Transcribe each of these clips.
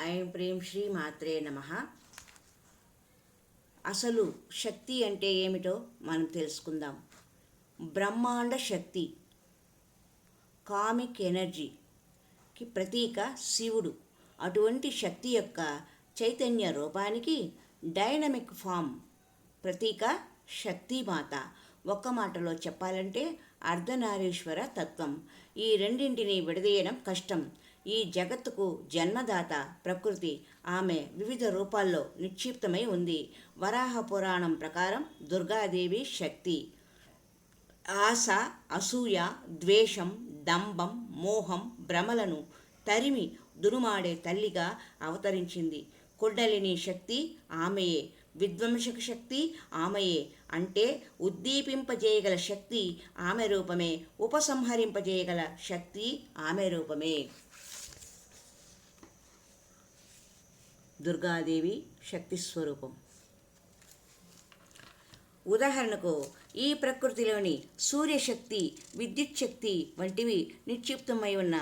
ఐం ప్రీం శ్రీ మాత్రే నమః. అసలు శక్తి అంటే ఏమిటో మనం తెలుసుకుందాం. బ్రహ్మాండ శక్తి, కామిక్ ఎనర్జీకి ప్రతీక శివుడు. అటువంటి శక్తి యొక్క చైతన్య రూపానికి డైనమిక్ ఫామ్ ప్రతీక శక్తిమాత. ఒక్క మాటలో చెప్పాలంటే అర్ధనారీశ్వర తత్వం. ఈ రెండింటిని విడదీయడం కష్టం. ఈ జగత్తుకు జన్మదాత ప్రకృతి. ఆమె వివిధ రూపాల్లో నిక్షిప్తమై ఉంది. వరాహ పురాణం ప్రకారం దుర్గాదేవి శక్తి. ఆశ, అసూయ, ద్వేషం, దంభం, మోహం, భ్రమలను తరిమి దురుమాడే తల్లిగా అవతరించింది. కుండలిని శక్తి ఆమెయే. విధ్వంసక శక్తి ఆమెయే. అంటే ఉద్దీపింపజేయగల శక్తి ఆమె రూపమే, ఉపసంహరింపజేయగల శక్తి ఆమె రూపమే. దుర్గాదేవి శక్తి స్వరూపం. ఉదాహరణకు ఈ ప్రకృతిలోని సూర్యశక్తి, విద్యుత్ శక్తి వంటివి నిక్షిప్తమై ఉన్న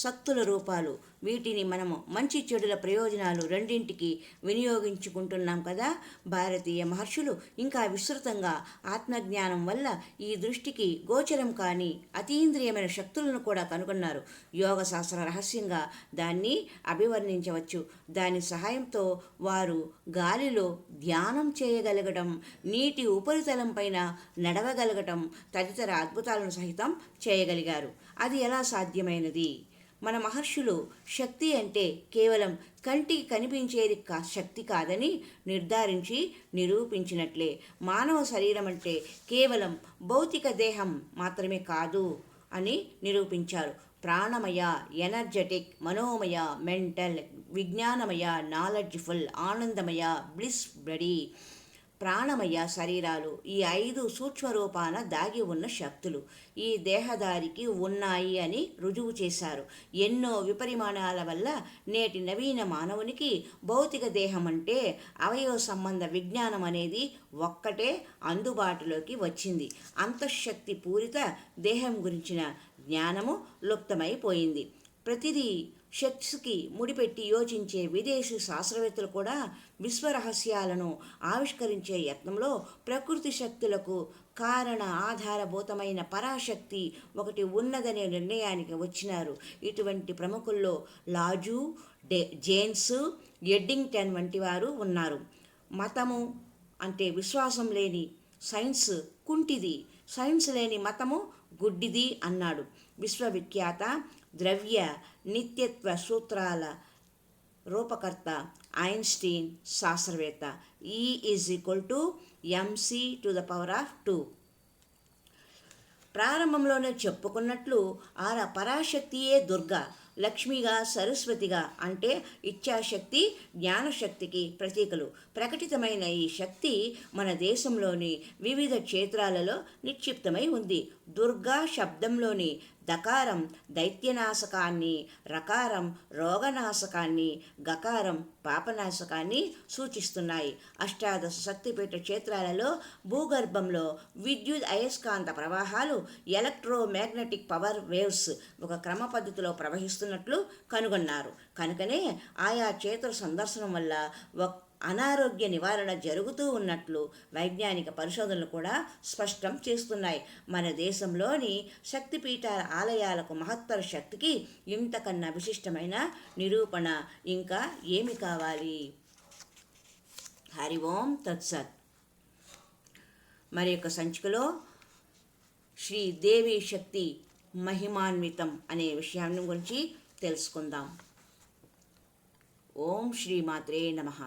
శక్తుల రూపాలు. వీటిని మనము మంచి చెడుల ప్రయోజనాలు రెండింటికి వినియోగించుకుంటున్నాం కదా. భారతీయ మహర్షులు ఇంకా విస్తృతంగా ఆత్మజ్ఞానం వల్ల ఈ దృష్టికి గోచరం కాని అతీంద్రియమైన శక్తులను కూడా కనుగొన్నారు. యోగ శాస్త్ర రహస్యంగా దాన్ని అభివర్ణించవచ్చు. దాని సహాయంతో వారు గాలిలో ధ్యానం చేయగలగడం, నీటి ఉపరితలం పైన నడవగలగటం తదితర అద్భుతాలను సహితం చేయగలిగారు. అది ఎలా సాధ్యమైనది? మన మహర్షులు శక్తి అంటే కేవలం కంటికి కనిపించేది శక్తి కాదని నిర్ధారించి నిరూపించినట్లే, మానవ శరీరం అంటే కేవలం భౌతిక దేహం మాత్రమే కాదు అని నిరూపించారు. ప్రాణమయ, ఎనర్జెటిక్, మనోమయ, మెంటల్, విజ్ఞానమయ, నాలెడ్జ్ఫుల్, ఆనందమయ, బ్లిస్ బాడీ, ప్రాణమయ శరీరాలు ఈ 5 సూక్ష్మరూపాన దాగి ఉన్న శక్తులు ఈ దేహదారికి ఉన్నాయి అని రుజువు చేశారు. ఎన్నో విపరిమాణాల వల్ల నేటి నవీన మానవునికి భౌతిక దేహం అంటే అవయవ సంబంధ విజ్ఞానం అనేది ఒక్కటే అందుబాటులోకి వచ్చింది. అంతఃశక్తి పూరిత దేహం గురించిన జ్ఞానము లుప్తమైపోయింది. ప్రతిదీ శక్తికి ముడిపెట్టి యోచించే విదేశీ శాస్త్రవేత్తలు కూడా విశ్వరహస్యాలను ఆవిష్కరించే యత్నంలో ప్రకృతి శక్తులకు కారణ ఆధారభూతమైన పరాశక్తి ఒకటి ఉన్నదనే నిర్ణయానికి వచ్చినారు. ఇటువంటి ప్రముఖుల్లో లాజు, జేమ్స్, ఎడ్డింగ్టన్ వంటి వారు ఉన్నారు. మతము అంటే విశ్వాసం లేని సైన్స్ కుంటిది, సైన్స్ లేని మతము గుడ్డిది అన్నాడు విశ్వవిఖ్యాత ద్రవ్య నిత్యత్వ సూత్రాల రూపకర్త ఐన్స్టీన్ శాస్త్రవేత్త. E=mc⁻². ప్రారంభంలోనే చెప్పుకున్నట్లు ఆ పరాశక్తియే దుర్గా, లక్ష్మిగా, సరస్వతిగా అంటే ఇచ్ఛాశక్తి, జ్ఞానశక్తికి ప్రతీకలు. ప్రకటితమైన ఈ శక్తి మన దేశంలోని వివిధ క్షేత్రాలలో నిక్షిప్తమై ఉంది. దుర్గా శబ్దంలోని దకారం దైత్యనాశకాన్ని, రకారం రోగనాశకాన్ని, గకారం పాపనాశకాన్ని సూచిస్తున్నాయి. అష్టాదశ శక్తిపీఠ క్షేత్రాలలో భూగర్భంలో విద్యుత్ అయస్కాంత ప్రవాహాలు, ఎలక్ట్రోమాగ్నెటిక్ పవర్ వేవ్స్ ఒక క్రమ పద్ధతిలో ప్రవహిస్తున్నట్లు కనుగొన్నారు. కనుకనే ఆయా క్షేత్ర సందర్శనం వల్ల అనారోగ్య నివారణ జరుగుతూ ఉన్నట్లు వైజ్ఞానిక పరిశోధనలు కూడా స్పష్టం చేస్తున్నాయి. మన దేశంలోని శక్తిపీఠాల ఆలయాలకు మహత్తర శక్తికి ఇంతకన్నా విశిష్టమైన నిరూపణ ఇంకా ఏమి కావాలి? హరి ఓం తత్సత్. మరి యొక్క సంచికలో శ్రీదేవి శక్తి మహిమాన్వితం అనే విషయాన్ని గురించి తెలుసుకుందాం. ఓం శ్రీ మాత్రే నమః.